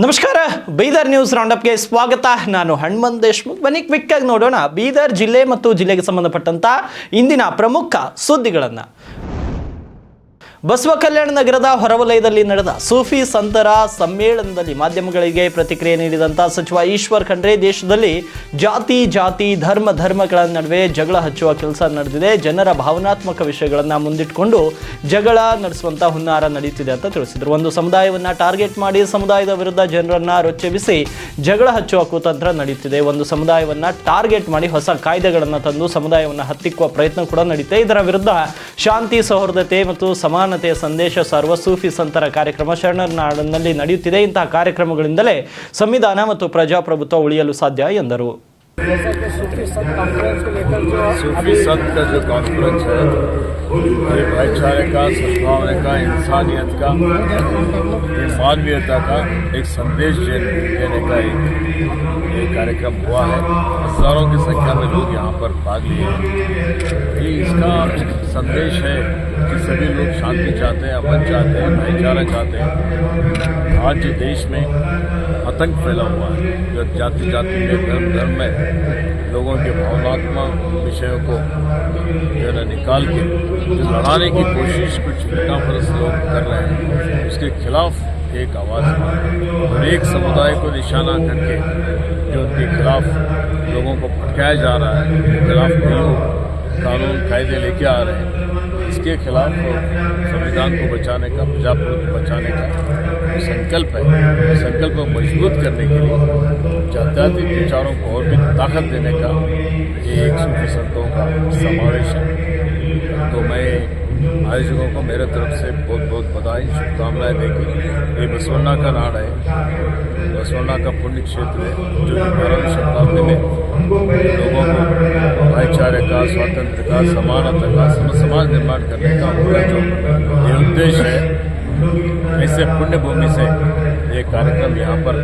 ನಮಸ್ಕಾರ ಬೀದರ್ ನ್ಯೂಸ್ ರೌಂಡಪ್ಗೆ ಸ್ವಾಗತ. ನಾನು ಹನುಮಂತ್ ದೇಶ್ಮುಖ್. ಬನ್ನಿ ಕ್ವಿಕ್ ಆಗಿ ನೋಡೋಣ ಬೀದರ್ ಜಿಲ್ಲೆ ಮತ್ತು ಜಿಲ್ಲೆಗೆ ಸಂಬಂಧಪಟ್ಟಂತ ಇಂದಿನ ಪ್ರಮುಖ ಸುದ್ದಿಗಳನ್ನು. ಬಸವ ಕಲ್ಯಾಣ ನಗರದ ಹೊರವಲಯದಲ್ಲಿ ನಡೆದ ಸೂಫಿ ಸಂತರ ಸಮ್ಮೇಳನದಲ್ಲಿ ಮಾಧ್ಯಮಗಳಿಗೆ ಪ್ರತಿಕ್ರಿಯೆ ನೀಡಿದಂಥ ಸಚಿವ ಈಶ್ವರ್ ಖಂಡ್ರೆ, ದೇಶದಲ್ಲಿ ಜಾತಿ ಧರ್ಮಗಳ ನಡುವೆ ಜಗಳ ಹಚ್ಚುವ ಕೆಲಸ ನಡೆದಿದೆ. ಜನರ ಭಾವನಾತ್ಮಕ ವಿಷಯಗಳನ್ನು ಮುಂದಿಟ್ಟುಕೊಂಡು ಜಗಳ ನಡೆಸುವಂಥ ಹುನ್ನಾರ ನಡೀತಿದೆ ಅಂತ ತಿಳಿಸಿದರು. ಒಂದು ಸಮುದಾಯವನ್ನು ಟಾರ್ಗೆಟ್ ಮಾಡಿ ಸಮುದಾಯದ ವಿರುದ್ಧ ಜನರನ್ನ ರೊಚ್ಚೆಬ್ಬಿಸಿ ಜಗಳ ಹಚ್ಚುವ ಕುತಂತ್ರ ನಡೀತಿದೆ. ಒಂದು ಸಮುದಾಯವನ್ನು ಟಾರ್ಗೆಟ್ ಮಾಡಿ ಹೊಸ ಕಾಯ್ದೆಗಳನ್ನು ತಂದು ಸಮುದಾಯವನ್ನು ಹತ್ತಿಕ್ಕುವ ಪ್ರಯತ್ನ ಕೂಡ ನಡೀತಿದೆ. ಇದರ ವಿರುದ್ಧ ಶಾಂತಿ, ಸೌಹಾರ್ದತೆ ಮತ್ತು ಸಮಾನತೆಯ ಸಂದೇಶ ಸಾರುವ ಸೂಫಿ ಸಂತರ ಕಾರ್ಯಕ್ರಮ ಶರಣರ ನಾಡಿನಲ್ಲಿ ನಡೆಯುತ್ತಿದೆ. ಇಂತಹ ಕಾರ್ಯಕ್ರಮಗಳಿಂದಲೇ ಸಂವಿಧಾನ ಮತ್ತು ಪ್ರಜಾಪ್ರಭುತ್ವ ಉಳಿಯಲು ಸಾಧ್ಯ ಎಂದರು. सूफी संत का जो कॉन्फ्रेंस है ये भाईचारे का, सद्भावना का, इंसानियत का, ये मानवीयता का एक संदेश देने का एक कार्यक्रम हुआ है. हजारों की संख्या में लोग यहाँ पर भाग लिए हैं. ये इसका संदेश है कि सभी लोग शांति चाहते हैं, अमन चाहते हैं, भाईचारा चाहते हैं. आज देश में आतंक फैला हुआ है, जो जाति में धर्म में लोगों के भावनात्मक विषयों को जो है निकाल के जो लड़ाने की कोशिश कुछ फिरकापरस्त लोग कर रहे हैं, उसके खिलाफ एक आवाज़ है. और एक समुदाय को निशाना करके जो उनके खिलाफ लोगों को भटकाया जा रहा है, उनके खिलाफ लोग कानून कायदे लेके आ रहे हैं, इसके खिलाफ संविधान को बचाने का, प्रजातंत्र को बचाने का संकल्प है. संकल्प को मजबूत करने के लिए जात्यातीत विचारों को और भी ताकत देने का ये एक सूफी संतों का समावेश है. तो मैं आयोजकों को मेरे तरफ से बहुत बहुत बधाई, शुभकामनाएं देकर. ये बसवन्ना का नाड़ है, बसवन्ना का पुण्य क्षेत्र है, जो 12वीं शताब्दी में लोगों को भाईचारे का, स्वातंत्र का, समानता का, समाज निर्माण करने का उनका जो ये उद्देश्य है, ऐसे पुण्य भूमि से ये कार्यक्रम यहाँ पर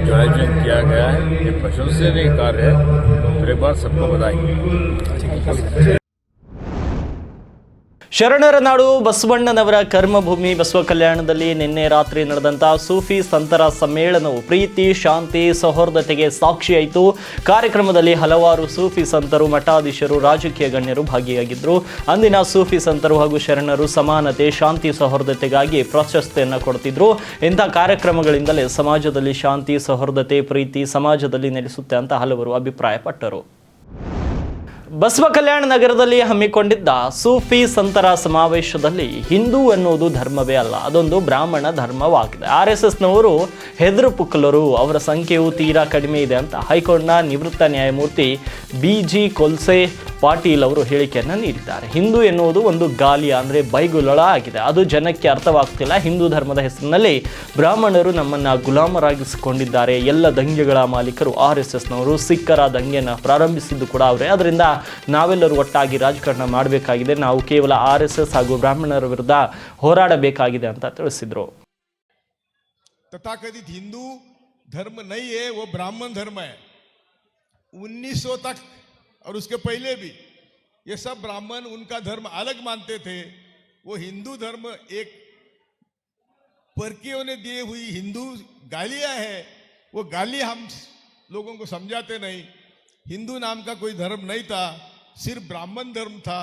जो आयोजन किया गया है, ये प्रशंसनीय कार्य है. फिर एक बार सबको बधाई. ಶರಣರ ನಾಡು ಬಸವಣ್ಣನವರ ಕರ್ಮಭೂಮಿ ಬಸವ ಕಲ್ಯಾಣದಲ್ಲಿ ನಿನ್ನೆ ರಾತ್ರಿ ನಡೆದಂಥ ಸೂಫಿ ಸಂತರ ಸಮ್ಮೇಳನವು ಪ್ರೀತಿ, ಶಾಂತಿ, ಸೌಹಾರ್ದತೆಗೆ ಸಾಕ್ಷಿಯಾಯಿತು. ಕಾರ್ಯಕ್ರಮದಲ್ಲಿ ಹಲವಾರು ಸೂಫಿ ಸಂತರು, ಮಠಾಧೀಶರು, ರಾಜಕೀಯ ಗಣ್ಯರು ಭಾಗಿಯಾಗಿದ್ದರು. ಅಂದಿನ ಸೂಫಿ ಸಂತರು ಹಾಗೂ ಶರಣರು ಸಮಾನತೆ, ಶಾಂತಿ, ಸೌಹಾರ್ದತೆಗಾಗಿ ಪ್ರಾಶಸ್ತ್ಯವನ್ನು ಕೊಡ್ತಿದ್ರು. ಇಂಥ ಕಾರ್ಯಕ್ರಮಗಳಿಂದಲೇ ಸಮಾಜದಲ್ಲಿ ಶಾಂತಿ, ಸೌಹಾರ್ದತೆ, ಪ್ರೀತಿ ಸಮಾಜದಲ್ಲಿ ನೆಲೆಸುತ್ತೆ ಅಂತ ಹಲವರು ಅಭಿಪ್ರಾಯಪಟ್ಟರು. ಬಸವ ಕಲ್ಯಾಣ ನಗರದಲ್ಲಿ ಹಮ್ಮಿಕೊಂಡಿದ್ದ ಸೂಫಿ ಸಂತರ ಸಮಾವೇಶದಲ್ಲಿ ಹಿಂದೂ ಎನ್ನುವುದು ಧರ್ಮವೇ ಅಲ್ಲ, ಅದೊಂದು ಬ್ರಾಹ್ಮಣ ಧರ್ಮವಾಗಿದೆ. RSSನವರು ಹೆದರು ಪುಕ್ಕಲರು, ಅವರ ಸಂಖ್ಯೆಯು ತೀರಾ ಕಡಿಮೆ ಇದೆ ಅಂತ ಹೈಕೋರ್ಟ್ನ ನಿವೃತ್ತ ನ್ಯಾಯಮೂರ್ತಿ BG ಕೊಲ್ಸೆ ಪಾಟೀಲ್ ಅವರು ಹೇಳಿಕೆಯನ್ನು ನೀಡಿದ್ದಾರೆ. ಹಿಂದೂ ಎನ್ನುವುದು ಒಂದು ಗಾಲಿಯ ಅಂದರೆ ಬೈಗುಳಳ ಆಗಿದೆ, ಅದು ಜನಕ್ಕೆ ಅರ್ಥವಾಗ್ತಿಲ್ಲ. ಹಿಂದೂ ಧರ್ಮದ ಹೆಸರಿನಲ್ಲಿ ಬ್ರಾಹ್ಮಣರು ನಮ್ಮನ್ನು ಗುಲಾಮರಾಗಿಸಿಕೊಂಡಿದ್ದಾರೆ. ಎಲ್ಲ ದಂಗೆಗಳ ಮಾಲೀಕರು RSSನವರು. ಸಿಖ್ಖರ ದಂಗೆಯನ್ನು ಪ್ರಾರಂಭಿಸಿದ್ದು ಕೂಡ ಅವರೇ. ಅದರಿಂದ ನಾವೆಲ್ಲರೂ ಒಟ್ಟಾಗಿ ರಾಜಕಾರಣ ಮಾಡಬೇಕಾಗಿದೆ. ನಾವು ಕೇವಲ RSS ಹಾಗೂ ಬ್ರಾಹ್ಮಣರ ವಿರುದ್ಧ ಹೋರಾಡಬೇಕಾಗಿದೆ ಅಂತ ತಿಳಿಸಿದರು. तथाकथित हिंदू धर्म नहीं है, वो ब्राह्मण धर्म है. 1900 तक और उसके पहले भी ये सब ब्राह्मण उनका धर्म अलग मानते थे. वो हिंदू धर्म एक परकियों ने दी हुई हिंदू गालियां है, वो गाली हम लोगों को समझाते नहीं. हिंदू नाम का कोई धर्म नहीं था, सिर्फ ब्राह्मण धर्म था.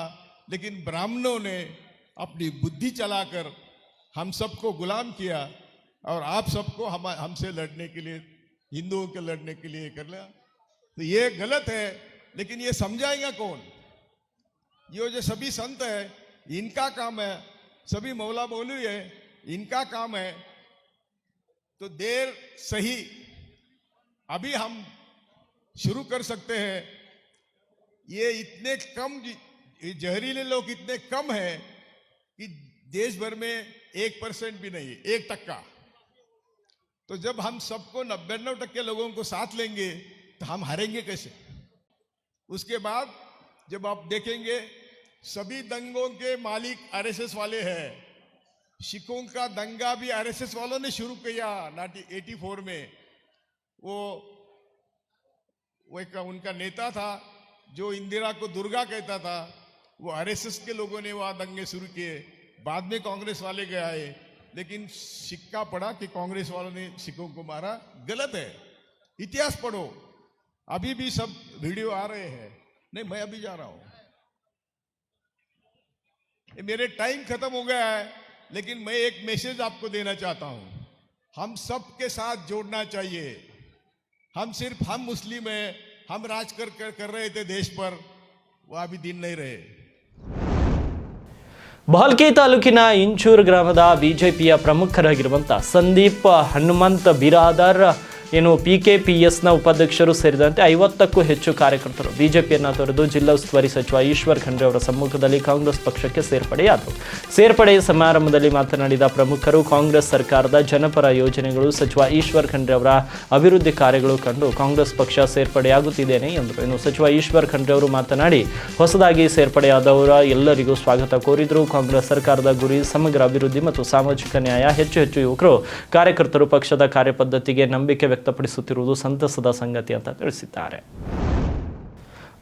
लेकिन ब्राह्मणों ने अपनी बुद्धि चलाकर हम सबको गुलाम किया और आप सबको हमसे लड़ने के लिए, हिंदुओं के लड़ने के लिए कर लिया. तो ये गलत है. लेकिन ये समझाएगा कौन? ये जो सभी संत है इनका काम है, सभी मौला मौलवी है इनका काम है. तो देर सही अभी हम शुरू कर सकते हैं. ये इतने कम जहरीले लोग इतने कम हैं कि देश भर में 1% भी नहीं, 1%. तो जब हम सबको 99% लोगों को साथ लेंगे तो हम हारेंगे कैसे? उसके बाद जब आप देखेंगे सभी दंगों के मालिक RSS वाले हैं. सिखों का दंगा भी RSS वालों ने शुरू किया 1984 में. वो एक उनका नेता था जो इंदिरा को दुर्गा कहता था, वो RSS के लोगों ने वहाँ दंगे शुरू किए. बाद में कांग्रेस वाले गए आए, लेकिन सिक्का पड़ा कि कांग्रेस वालों ने सिखों को मारा, गलत है। इतिहास पढ़ो, अभी भी सब वीडियो आ रहे हैं। नहीं, मैं अभी जा रहा हूं, मेरे टाइम खत्म हो गया है, लेकिन मैं एक मैसेज आपको देना चाहता हूं। हम सबके साथ जोड़ना चाहिए। हम मुस्लिम हैं, हम राज कर रहे थे देश पर, वो अभी दिन नहीं रहे। ಭಾಲ್ಕಿ ತಾಲೂಕಿನ ಇಂಚೂರು ಗ್ರಾಮದ ಬಿಜೆಪಿಯ ಪ್ರಮುಖರಾಗಿರುವಂಥ ಸಂದೀಪ್ ಹನುಮಂತ್ ಬಿರಾದರ್ ಏನು PKPSನ ಉಪಾಧ್ಯಕ್ಷರು ಸೇರಿದಂತೆ 50ಕ್ಕೂ ಹೆಚ್ಚು ಕಾರ್ಯಕರ್ತರು ಬಿಜೆಪಿಯನ್ನು ತೊರೆದು ಜಿಲ್ಲಾ ಉಸ್ತುವಾರಿ ಸಚಿವ ಈಶ್ವರ್ ಖಂಡ್ರೆ ಅವರ ಸಮ್ಮುಖದಲ್ಲಿ ಕಾಂಗ್ರೆಸ್ ಪಕ್ಷಕ್ಕೆ ಸೇರ್ಪಡೆಯಾದರು. ಸೇರ್ಪಡೆಯ ಸಮಾರಂಭದಲ್ಲಿ ಮಾತನಾಡಿದ ಪ್ರಮುಖರು, ಕಾಂಗ್ರೆಸ್ ಸರ್ಕಾರದ ಜನಪರ ಯೋಜನೆಗಳು, ಸಚಿವ ಈಶ್ವರ್ ಖಂಡ್ರೆ ಅವರ ಅಭಿವೃದ್ಧಿ ಕಾರ್ಯಗಳು ಕಂಡು ಕಾಂಗ್ರೆಸ್ ಪಕ್ಷ ಸೇರ್ಪಡೆಯಾಗುತ್ತಿದ್ದೇನೆ ಎಂದರು. ಇನ್ನು ಸಚಿವ ಈಶ್ವರ್ ಖಂಡ್ರೆ ಅವರು ಮಾತನಾಡಿ, ಹೊಸದಾಗಿ ಸೇರ್ಪಡೆಯಾದವರ ಎಲ್ಲರಿಗೂ ಸ್ವಾಗತ ಕೋರಿದರು. ಕಾಂಗ್ರೆಸ್ ಸರ್ಕಾರದ ಗುರಿ ಸಮಗ್ರ ಅಭಿವೃದ್ಧಿ ಮತ್ತು ಸಾಮಾಜಿಕ ನ್ಯಾಯ. ಹೆಚ್ಚು ಯುವಕರು ಕಾರ್ಯಕರ್ತರು ಪಕ್ಷದ ಕಾರ್ಯಪದ್ಧತಿಗೆ ನಂಬಿಕೆ ವ್ಯಕ್ತಪಡಿಸುತ್ತಿರುವುದು ಸಂತಸದ ಸಂಗತಿ ಅಂತ ತಿಳಿಸಿದ್ದಾರೆ.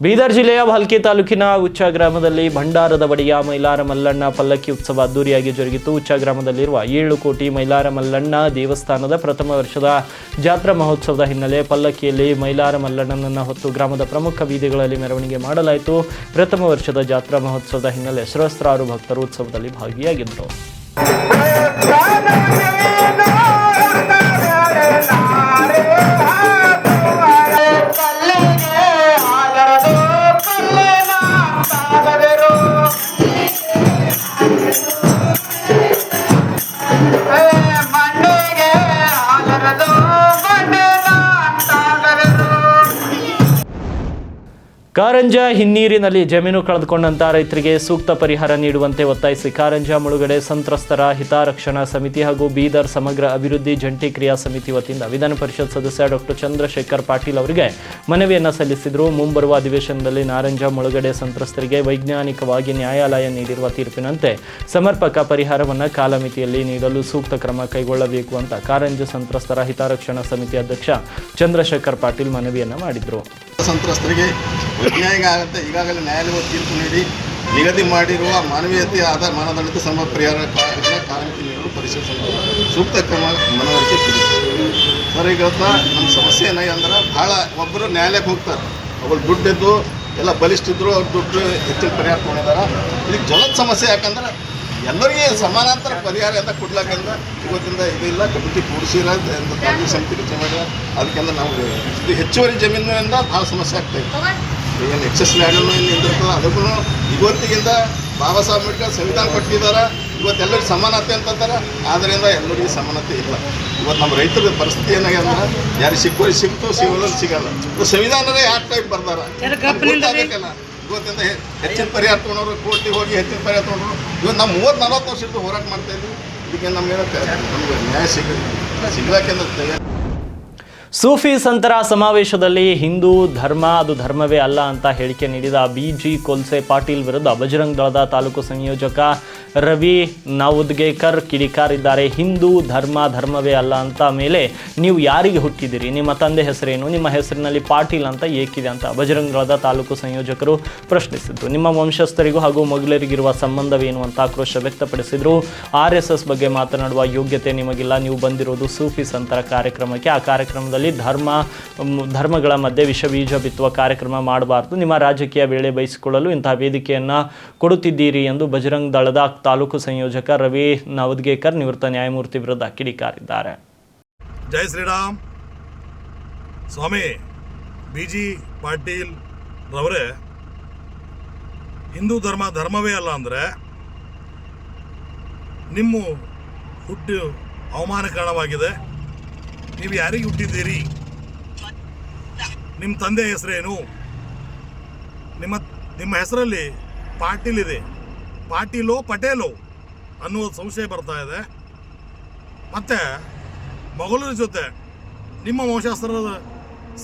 ಬೀದರ್ ಜಿಲ್ಲೆಯ ಭಾಲ್ಕಿ ತಾಲೂಕಿನ ಉಚ್ಚ ಗ್ರಾಮದಲ್ಲಿ ಭಂಡಾರದ ಒಡೆಯ ಮೈಲಾರ ಮಲ್ಲಣ್ಣ ಪಲ್ಲಕ್ಕಿ ಉತ್ಸವ ಅದ್ದೂರಿಯಾಗಿ ಜರುಗಿತು. ಉಚ್ಚ ಗ್ರಾಮದಲ್ಲಿರುವ 7 ಕೋಟಿ ಮೈಲಾರ ಮಲ್ಲಣ್ಣ ದೇವಸ್ಥಾನದ ಪ್ರಥಮ ವರ್ಷದ ಜಾತ್ರಾ ಮಹೋತ್ಸವದ ಹಿನ್ನೆಲೆ ಪಲ್ಲಕ್ಕಿಯಲ್ಲಿ ಮೈಲಾರ ಮಲ್ಲಣ್ಣನನ್ನು ಹೊತ್ತು ಗ್ರಾಮದ ಪ್ರಮುಖ ಬೀದಿಗಳಲ್ಲಿ ಮೆರವಣಿಗೆ ಮಾಡಲಾಯಿತು. ಪ್ರಥಮ ವರ್ಷದ ಜಾತ್ರಾ ಮಹೋತ್ಸವದ ಹಿನ್ನೆಲೆ ಸಹಸ್ರಾರು ಭಕ್ತರು ಉತ್ಸವದಲ್ಲಿ ಭಾಗಿಯಾಗಿದ್ದರು. ಕಾರಂಜ ಹಿನ್ನೀರಿನಲ್ಲಿ ಜಮೀನು ಕಳೆದುಕೊಂಡಂತ ರೈತರಿಗೆ ಸೂಕ್ತ ಪರಿಹಾರ ನೀಡುವಂತೆ ಒತ್ತಾಯಿಸಿ ಕಾರಂಜ ಮುಳುಗಡೆ ಸಂತ್ರಸ್ತರ ಹಿತರಕ್ಷಣಾ ಸಮಿತಿ ಹಾಗೂ ಬೀದರ್ ಸಮಗ್ರ ಅಭಿವೃದ್ಧಿ ಜಂಟಿ ಕ್ರಿಯಾ ಸಮಿತಿ ವತಿಯಿಂದ ವಿಧಾನ ಪರಿಷತ್ ಸದಸ್ಯ ಡಾಕ್ಟರ್ ಚಂದ್ರಶೇಖರ್ ಪಾಟೀಲ್ ಅವರಿಗೆ ಮನವಿಯನ್ನು ಸಲ್ಲಿಸಿದರು. ಮುಂಬರುವ ಅಧಿವೇಶನದಲ್ಲಿ ನಾರಂಜ ಮುಳುಗಡೆ ಸಂತ್ರಸ್ತರಿಗೆ ವೈಜ್ಞಾನಿಕವಾಗಿ ನ್ಯಾಯಾಲಯ ನೀಡಿರುವ ತೀರ್ಪಿನಂತೆ ಸಮರ್ಪಕ ಪರಿಹಾರವನ್ನು ಕಾಲಮಿತಿಯಲ್ಲಿ ನೀಡಲು ಸೂಕ್ತ ಕ್ರಮ ಕೈಗೊಳ್ಳಬೇಕು ಅಂತ ಕಾರಂಜ ಸಂತ್ರಸ್ತರ ಹಿತರಕ್ಷಣಾ ಸಮಿತಿ ಅಧ್ಯಕ್ಷ ಚಂದ್ರಶೇಖರ್ ಪಾಟೀಲ್ ಮನವಿಯನ್ನು ಮಾಡಿದರು. ಸಂತ್ರಸ್ತರಿಗೆ ನ್ಯಾಯ ಆಗುತ್ತೆ. ಈಗಾಗಲೇ ನ್ಯಾಯಾಲಯ ತೀರ್ಪು ನೀಡಿ ನಿಗದಿ ಮಾಡಿರುವ ಮಾನವೀಯತೆಯ ಆಧಾರ ಮಾನದಂಡದ ಸಮ ಪರಿಹಾರ ಕಾಲಮಿತಿ ನೀಡಲು ಪರಿಶೀಲಿಸಲು ಸೂಕ್ತ ಕ್ರಮ ಮನವರಿಕೆ ತಿಳಿಸಿದೆ. ಸರ್, ಈಗ ನಮ್ಮ ಸಮಸ್ಯೆ ಏನಾಗಿ ಅಂದ್ರೆ ಭಾಳ ಒಬ್ಬರು ನ್ಯಾಯಾಲಯಕ್ಕೆ ಹೋಗ್ತಾರೆ, ಅವ್ರು ದುಡ್ಡಿದ್ದು ಎಲ್ಲ ಬಲಿಷ್ಠಿದ್ರು, ಅವ್ರು ದುಡ್ಡು ಹೆಚ್ಚಿನ ಪರಿಹಾರ ತೊಗೊಂಡಿದ್ದಾರೆ. ಇದಕ್ಕೆ ಜಲದ ಸಮಸ್ಯೆ ಯಾಕಂದ್ರೆ ಎಲ್ಲರಿಗೆ ಸಮಾನಾಂತರ ಪರಿಹಾರ ಅಂತ ಕೊಡ್ಲಾಕಂದ್ರೆ ಇವತ್ತಿಂದ ಇದಿಲ್ಲ, ಕಮಿಟಿ ಕೂಡಿಸಿಲ್ಲ, ಕಾಂಗ್ರೆಸ್ ಸಮಿತಿ ರಚನೆ ಮಾಡಿಲ್ಲ. ಅದಕ್ಕೆಂದ್ರೆ ನಾವು ಇದು ಹೆಚ್ಚುವರಿ ಜಮೀನಿನಿಂದ ಭಾಳ ಸಮಸ್ಯೆ ಆಗ್ತಾಯಿತ್ತು. ಏನು ಎಕ್ಸಸ್ ಲ್ಯಾಂಡನ್ನು ಏನು ನಿಂದಿರ್ತದೆ, ಅದಕ್ಕೂ ಇವತ್ತಿಗಿಂದ ಬಾಬಾ ಸಾಹೇಬ್ ಅಂಬೇಡ್ಕರ್ ಸಂವಿಧಾನ ಕೊಟ್ಟಿದ್ದಾರೆ. ಇವತ್ತೆಲ್ಲರಿಗೂ ಸಮಾನತೆ ಅಂತಂತಾರೆ, ಆದ್ದರಿಂದ ಎಲ್ಲರಿಗೂ ಸಮಾನತೆ ಇಲ್ಲ. ಇವತ್ತು ನಮ್ಮ ರೈತರ ಪರಿಸ್ಥಿತಿ ಏನಾಗಿದೆ ಅಂದ್ರೆ ಯಾರು ಸಿಕ್ಕೋರಿಗೆ ಸಿಕ್ತು, ಸಿಗೋದು ಸಿಗಲ್ಲ. ಸಂವಿಧಾನವೇ ಯಾವ ಟೈಪ್ ಬರ್ದಾರ ಗೊತ್ತಾಗಬೇಕಲ್ಲ. ಇವತ್ತಿಂದ ಹೆಚ್ಚಿನ ಪರಿಹಾರ ತೊಗೊಂಡವ್ರು ಕೋರ್ಟಿಗೆ ಹೋಗಿ ಹೆಚ್ಚಿನ ಪರಿಹಾರ ತೊಗೊಂಡ್ರು. ಇವತ್ತು ನಾವು 30-40 ವರ್ಷದ ಹೋರಾಟ ಮಾಡ್ತಾಯಿದ್ವಿ. ಇದಕ್ಕೆ ನಮಗೆ ನ್ಯಾಯ ಸಿಗ್ಲಾಕೆಂದ್ರೆ ಸೂಫಿ ಸಂತರ ಸಮಾವೇಶದಲ್ಲಿ ಹಿಂದೂ ಧರ್ಮ ಅದು ಧರ್ಮವೇ ಅಲ್ಲ ಅಂತ ಹೇಳಿಕೆ ನೀಡಿದ BG ಕೊಲ್ಸೆ ಪಾಟೀಲ್ ವಿರುದ್ಧ ಬಜರಂಗ ದಳದ ತಾಲೂಕು ಸಂಯೋಜಕ ರವಿ ನಾವುದ್ಗೇಕರ್ ಕಿಡಿಕಾರಿದ್ದಾರೆ. ಹಿಂದೂ ಧರ್ಮವೇ ಅಲ್ಲ ಅಂತ ಮೇಲೆ ನೀವು ಯಾರಿಗೆ ಹುಟ್ಟಿದಿರಿ? ನಿಮ್ಮ ತಂದೆ ಹೆಸರೇನು? ನಿಮ್ಮ ಹೆಸರಿನಲ್ಲಿ ಪಾಟೀಲ್ ಅಂತ ಏಕಿದೆ ಅಂತ ಬಜರಂಗ ದಳದ ತಾಲೂಕು ಸಂಯೋಜಕರು ಪ್ರಶ್ನಿಸಿದ್ದು. ನಿಮ್ಮ ವಂಶಸ್ಥರಿಗೂ ಹಾಗೂ ಮೊಘಲರಿಗಿರುವ ಸಂಬಂಧವೇನು ಅಂತ ಆಕ್ರೋಶ ವ್ಯಕ್ತಪಡಿಸಿದರು. RSS ಬಗ್ಗೆ ಮಾತನಾಡುವ ಯೋಗ್ಯತೆ ನಿಮಗಿಲ್ಲ. ನೀವು ಬಂದಿರೋದು ಸೂಫಿ ಸಂತರ ಕಾರ್ಯಕ್ರಮಕ್ಕೆ. ಆ ಕಾರ್ಯಕ್ರಮದಲ್ಲಿ ಧರ್ಮಗಳ ಮಧ್ಯೆ ವಿಷಬೀಜ ಬಿತ್ತುವ ಕಾರ್ಯಕ್ರಮ ಮಾಡಬಾರ್ದು. ನಿಮ್ಮ ರಾಜಕೀಯ ವೇಳೆ ಬಯಸಿಕೊಳ್ಳಲು ಇಂತಹ ವೇದಿಕೆಯನ್ನು ಕೊಡುತ್ತಿದ್ದೀರಿ ಎಂದು ಬಜರಂಗ ದಳದ ತಾಲೂಕು ಸಂಯೋಜಕ ರವಿ ನಾವುದ್ಗೇಕರ್ ನಿವೃತ್ತ ನ್ಯಾಯಮೂರ್ತಿ ವಿರುದ್ಧ ಕಿಡಿಕಾರಿದ್ದಾರೆ. ಜೈ ಶ್ರೀರಾಮ್. ಸ್ವಾಮಿ BG ಪಾಟೀಲ್ ರವರೇ, ಹಿಂದೂ ಧರ್ಮವೇ ಅಲ್ಲ ಅಂದರೆ ನಿಮ್ಮ ಹುಟ್ಟು ಅವಮಾನಕರವಾಗಿದೆ. ನೀವು ಯಾರಿಗೆ ಹುಟ್ಟಿದ್ದೀರಿ? ನಿಮ್ಮ ತಂದೆ ಹೆಸರೇನು? ನಿಮ್ಮ ಹೆಸರಲ್ಲಿ ಪಾಟೀಲ್ ಇದೆ, ಪಾಟೀಲೋ ಪಟೇಲೋ ಅನ್ನುವ ಸಂಶಯ ಬರ್ತಾ ಇದೆ. ಮತ್ತು ಮೊಘಲರ ಜೊತೆ ನಿಮ್ಮ ವಂಶಸ್ಥರದ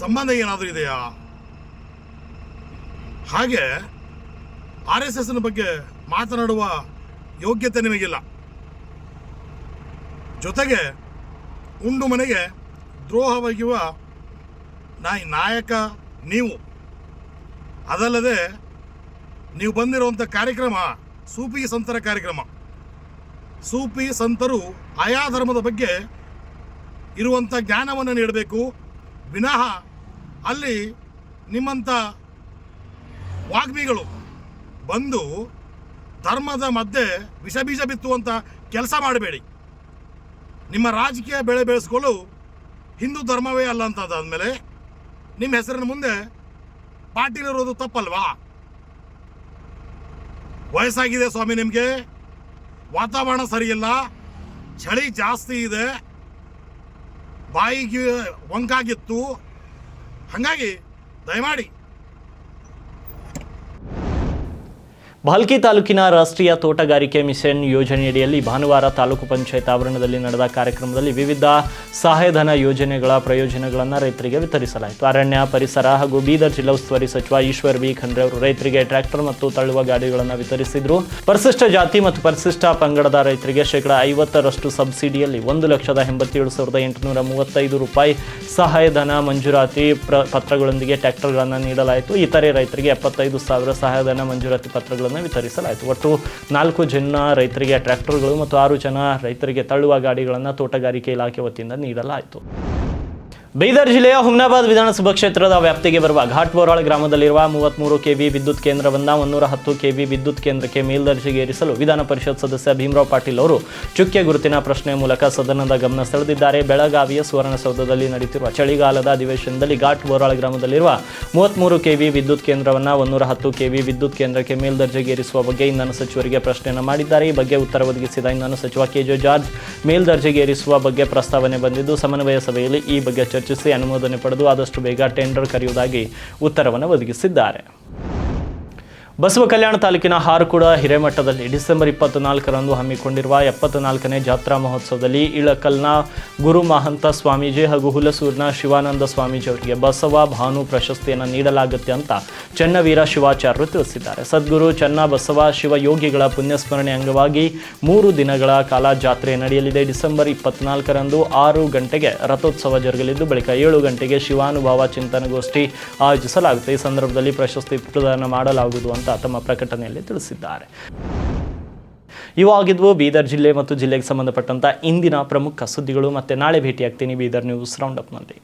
ಸಂಬಂಧ ಏನಾದರೂ ಇದೆಯಾ? ಹಾಗೆ RSSನ ಬಗ್ಗೆ ಮಾತನಾಡುವ ಯೋಗ್ಯತೆ ನಿಮಗಿಲ್ಲ. ಜೊತೆಗೆ ಉಂಡು ಮನೆಗೆ ದ್ರೋಹವಾಗಿರುವ ನಾಯಕ ನೀವು. ಅದಲ್ಲದೆ ನೀವು ಬಂದಿರುವಂಥ ಕಾರ್ಯಕ್ರಮ ಸೂಫಿ ಸಂತರ ಕಾರ್ಯಕ್ರಮ. ಸೂಫಿ ಸಂತರು ಆಯಾ ಧರ್ಮದ ಬಗ್ಗೆ ಇರುವಂಥ ಜ್ಞಾನವನ್ನು ನೀಡಬೇಕು. ವಿನಃ ಅಲ್ಲಿ ನಿಮ್ಮಂಥ ವಾಗ್ಮಿಗಳು ಬಂದು ಧರ್ಮದ ಮಧ್ಯೆ ವಿಷಬೀಜ ಬಿತ್ತುವಂಥ ಕೆಲಸ ಮಾಡಬೇಡಿ. ನಿಮ್ಮ ರಾಜಕೀಯ ಬೆಳೆ ಬೆಳೆಸ್ಕೊಳ್ಳು ಹಿಂದೂ ಧರ್ಮವೇ ಅಲ್ಲ ಅಂತಂದಾದ್ಮೇಲೆ ನಿಮ್ಮ ಹೆಸರಿನ ಮುಂದೆ ಪಾಟೀಲ್ ಇರೋದು ತಪ್ಪಲ್ವಾ? ವಯಸ್ಸಾಗಿದೆ ಸ್ವಾಮಿ, ನಿಮಗೆ ವಾತಾವರಣ ಸರಿಯಿಲ್ಲ, ಚಳಿ ಜಾಸ್ತಿ ಇದೆ, ಬಾಯಿಗೆ ಒಂಕಾಗಿತ್ತು. ಹಾಗಾಗಿ ದಯಮಾಡಿ ಭಾಲ್ಕಿ ತಾಲೂಕಿನ ರಾಷ್ಟ್ರೀಯ ತೋಟಗಾರಿಕೆ ಮಿಷನ್ ಯೋಜನೆಯಡಿಯಲ್ಲಿ ಭಾನುವಾರ ತಾಲೂಕು ಪಂಚಾಯತ್ ಆವರಣದಲ್ಲಿ ನಡೆದ ಕಾರ್ಯಕ್ರಮದಲ್ಲಿ ವಿವಿಧ ಸಹಾಯಧನ ಯೋಜನೆಗಳ ಪ್ರಯೋಜನಗಳನ್ನು ರೈತರಿಗೆ ವಿತರಿಸಲಾಯಿತು. ಅರಣ್ಯ, ಪರಿಸರ ಹಾಗೂ ಬೀದರ್ ಜಿಲ್ಲಾ ಉಸ್ತುವಾರಿ ಸಚಿವ ಈಶ್ವರ್ ಬಿ ಖಂಡ್ರೆ ಅವರು ರೈತರಿಗೆ ಟ್ರ್ಯಾಕ್ಟರ್ ಮತ್ತು ತಳ್ಳುವ ಗಾಡಿಗಳನ್ನು ವಿತರಿಸಿದರು. ಪರಿಶಿಷ್ಟ ಜಾತಿ ಮತ್ತು ಪರಿಶಿಷ್ಟ ಪಂಗಡದ ರೈತರಿಗೆ ಶೇಕಡಾ 50% ಸಬ್ಸಿಡಿಯಲ್ಲಿ 1,87,835 ರೂಪಾಯಿ ಸಹಾಯಧನ ಮಂಜೂರಾತಿ ಪತ್ರಗಳೊಂದಿಗೆ ಟ್ರ್ಯಾಕ್ಟರ್ಗಳನ್ನು ನೀಡಲಾಯಿತು. ಇತರೆ ರೈತರಿಗೆ 75,000 ಸಹಾಯಧನ ಮಂಜೂರಾತಿ ಪತ್ರಗಳನ್ನು ವಿತರಿಸಲಾಯಿತು. ಒಟ್ಟು 4 ಜನ ರೈತರಿಗೆ ಟ್ರ್ಯಾಕ್ಟರ್ಗಳು ಮತ್ತು 6 ಜನ ರೈತರಿಗೆ ತಳ್ಳುವ ಗಾಡಿಗಳನ್ನು ತೋಟಗಾರಿಕೆ ಇಲಾಖೆ ವತಿಯಿಂದ ನೀಡಲಾಯಿತು. ಬೀದರ್ ಜಿಲ್ಲೆಯ ಹುಮ್ನಾಬಾದ್ ವಿಧಾನಸಭಾ ಕ್ಷೇತ್ರದ ವ್ಯಾಪ್ತಿಗೆ ಬರುವ ಘಾಟ್ಬೋರಾಳ್ ಗ್ರಾಮದಲ್ಲಿರುವ 33 ಕೆವಿ ವಿದ್ಯುತ್ ಕೇಂದ್ರವನ್ನು 110 ಕೆವಿ ವಿದ್ಯುತ್ ಕೇಂದ್ರಕ್ಕೆ ಮೇಲ್ದರ್ಜೆಗೇರಿಸಲು ವಿಧಾನ ಪರಿಷತ್ ಸದಸ್ಯ ಭೀಮರಾವ್ ಪಾಟೀಲ್ ಅವರು ಚುಕ್ಕೆ ಗುರುತಿನ ಪ್ರಶ್ನೆ ಮೂಲಕ ಸದನದ ಗಮನ ಸೆಳೆದಿದ್ದಾರೆ. ಬೆಳಗಾವಿಯ ಸುವರ್ಣಸೌಧದಲ್ಲಿ ನಡೆಯುತ್ತಿರುವ ಚಳಿಗಾಲದ ಅಧಿವೇಶನದಲ್ಲಿ ಘಾಟ್ಬೋರಾಳ್ ಗ್ರಾಮದಲ್ಲಿರುವ 33 ಕೆವಿ ವಿದ್ಯುತ್ ಕೇಂದ್ರವನ್ನು 110 ಕೆವಿ ವಿದ್ಯುತ್ ಕೇಂದ್ರಕ್ಕೆ ಮೇಲ್ದರ್ಜೆಗೇರಿಸುವ ಬಗ್ಗೆ ಇಂಧನ ಸಚಿವರಿಗೆ ಪ್ರಶ್ನೆಯನ್ನು ಮಾಡಿದ್ದಾರೆ. ಈ ಬಗ್ಗೆ ಉತ್ತರ ಒದಗಿಸಿದ ಇಂಧನ ಸಚಿವ ಕೆಜೆ ಜಾರ್ಜ್ ಮೇಲ್ದರ್ಜೆಗೇರಿಸುವ ಬಗ್ಗೆ ಪ್ರಸ್ತಾವನೆ ಬಂದಿದ್ದು ಸಮನ್ವಯ ಸಭೆಯಲ್ಲಿ ಈ ಬಗ್ಗೆ ಚರ್ಚಿಸಿ ಅನುಮೋದನೆ ಪಡೆದು ಆದಷ್ಟು ಬೇಗ ಟೆಂಡರ್ ಕರೆಯುವುದಾಗಿ ಉತ್ತರವನ್ನು ಒದಗಿಸಿದ್ದಾರೆ. ಬಸವ ಕಲ್ಯಾಣ ತಾಲೂಕಿನ ಹಾರಕೂಡ ಹಿರೇಮಠದಲ್ಲಿ ಡಿಸೆಂಬರ್ 24ರಂದು ಹಮ್ಮಿಕೊಂಡಿರುವ 74ನೇ ಜಾತ್ರಾ ಮಹೋತ್ಸವದಲ್ಲಿ ಇಳಕಲ್ನ ಗುರು ಮಹಂತ ಸ್ವಾಮೀಜಿ ಹಾಗೂ ಹುಲಸೂರಿನ ಶಿವಾನಂದ ಸ್ವಾಮೀಜಿ ಅವರಿಗೆ ಬಸವ ಭಾನು ಪ್ರಶಸ್ತಿಯನ್ನು ನೀಡಲಾಗುತ್ತೆ ಅಂತ ಚನ್ನವೀರ ಶಿವಾಚಾರ್ಯರು ತಿಳಿಸಿದ್ದಾರೆ. ಸದ್ಗುರು ಚನ್ನ ಬಸವ ಶಿವಯೋಗಿಗಳ ಪುಣ್ಯಸ್ಮರಣೆ ಅಂಗವಾಗಿ 3 ದಿನಗಳ ಕಾಲ ಜಾತ್ರೆ ನಡೆಯಲಿದೆ. ಡಿಸೆಂಬರ್ 24ರಂದು 6 ಗಂಟೆಗೆ ರಥೋತ್ಸವ ಜರುಗಲಿದ್ದು ಬಳಿಕ 7 ಗಂಟೆಗೆ ಶಿವಾನುಭವ ಚಿಂತನಗೋಷ್ಠಿ ಆಯೋಜಿಸಲಾಗುತ್ತೆ. ಈ ಸಂದರ್ಭದಲ್ಲಿ ಪ್ರಶಸ್ತಿ ಪ್ರದಾನ ಮಾಡಲಾಗುವುದು ಅಂತ ತಮ್ಮ ಪ್ರಕಟಣೆಯಲ್ಲಿ ತಿಳಿಸಿದ್ದಾರೆ. ಇವಾಗಿದ್ವು ಬೀದರ್ ಜಿಲ್ಲೆ ಮತ್ತು ಜಿಲ್ಲೆಗೆ ಸಂಬಂಧಪಟ್ಟಂತ ಇಂದಿನ ಪ್ರಮುಖ ಸುದ್ದಿಗಳು. ಮತ್ತೆ ನಾಳೆ ಭೇಟಿಯಾಗ್ತೀನಿ ಬೀದರ್ ನ್ಯೂಸ್ ರೌಂಡ್ ಅಪ್ನಲ್ಲಿ.